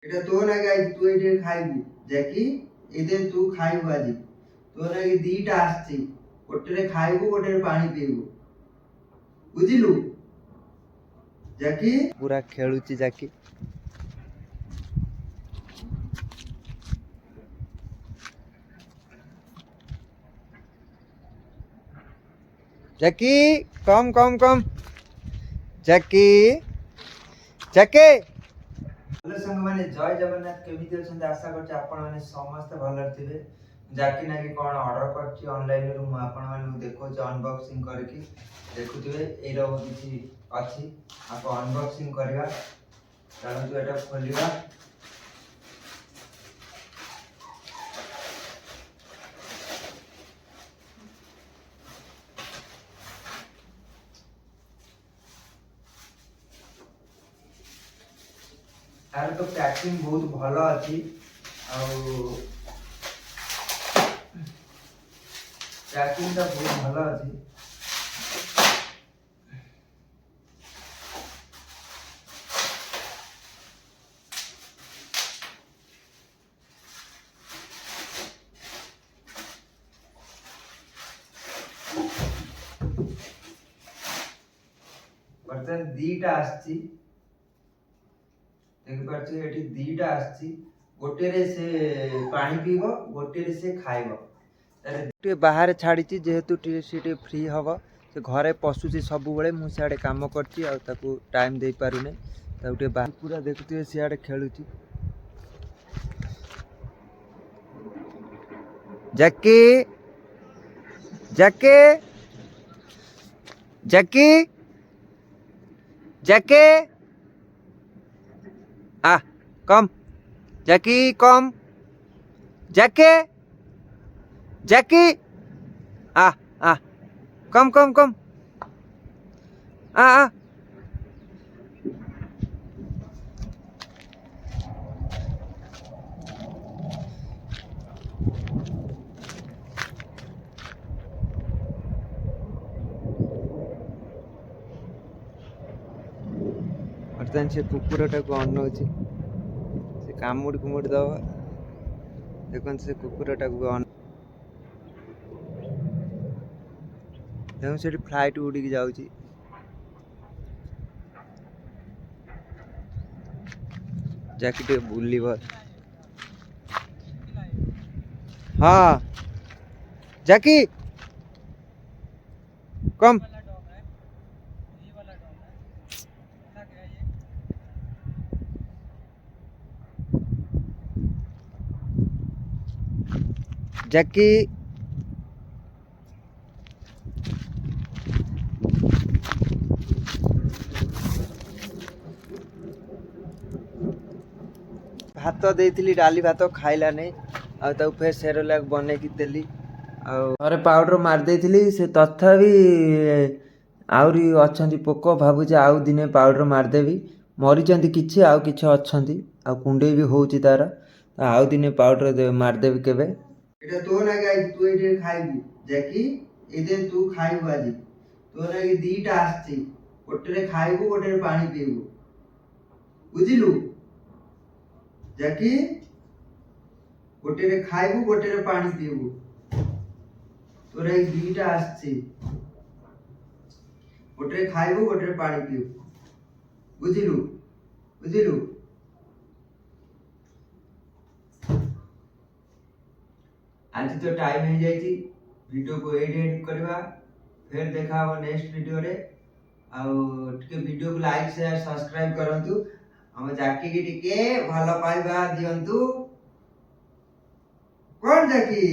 এটা তো নাকি আজ তুই এটা খাইবু জ্যাকি এদের তু খাইবু আজ তো নাকি দিটা আসছে গোটেরে খাইবু গোটেরে পানি পিইবু বুঝিলু জ্যাকি পুরা খেলুচি জ্যাকি জ্যাকি কম কম কম জ্যাকি জ্যাকি हेलो संग माने जय जगन्नाथ केमिति अछन आशा करछि आपण माने समस्त भलर थिबे जाकी नाकी कोन ऑर्डर करछि ऑनलाइन रु आपण माने देखो छ अनबॉक्सिंग करके देखुथिबे ए रो किछि अछि आप अनबॉक्सिंग करबा चलो तो एटा खोलिबा यार तो पैकिंग बहुत भलो अछि आ पैकिंग ता बहुत भलो अछि बर्तन दीटा आछि देखिपारे ये दीटा आसी गोटे से पानी पीब गोटे से खाइब बाहर छाड़ी जेहेतु सी फ्री हम से घरे पशुची सब बेले मुझे कम कर टाइम दे पारे बाहर पूरा देखुए सियाड़े खेलुची जैकी जैकी जैकी जैकी आ कम जैकी कम जैकी जैकी आ आ कम कम कम आ बर्तमान से कुकुरटा को अनौची से कामुड़ कुमुड़ दब देखो से कुकुरटा को देखो से फ्लाइट उड़ी जाऊँगी जैकेट बुलिब हाँ जैकी कम जैकी भात देती डाली भात खाइला नहीं आ फिर सेरेलाक बनैकी देली अरे पाउडर मारदेली से तथापि आहरी अच्छा पोक भावुचे आउ दिने पाउडर मारदेवी मरीचंती किछि आउ किछि अछंती आ कुंडे भी होउची तार आउ दिने पाउडर मारदेवी केबे एटा तो ना गाई तू एटे खाइबू जैकी एदे तू खाइबू आज तो ना दीटा आछी गोटेरे खाइबू गोटेरे पानी पीबू बुझिलु जैकी गोटेरे खाइबू गोटेरे पानी पीबू तोर एक दीटा आछी गोटेरे खाइबू गोटेरे पानी पीबू बुझिलु बुझिलु आज तो टाइम हो जाइए वीडियो को एडिट करवा फिर देखा नेक्स्ट वीडियो रे वीडियो को लाइक शेयर सब्सक्राइब करंतु हम जाकी की टिके भलो पाइबा दियंतु कौन जाकी।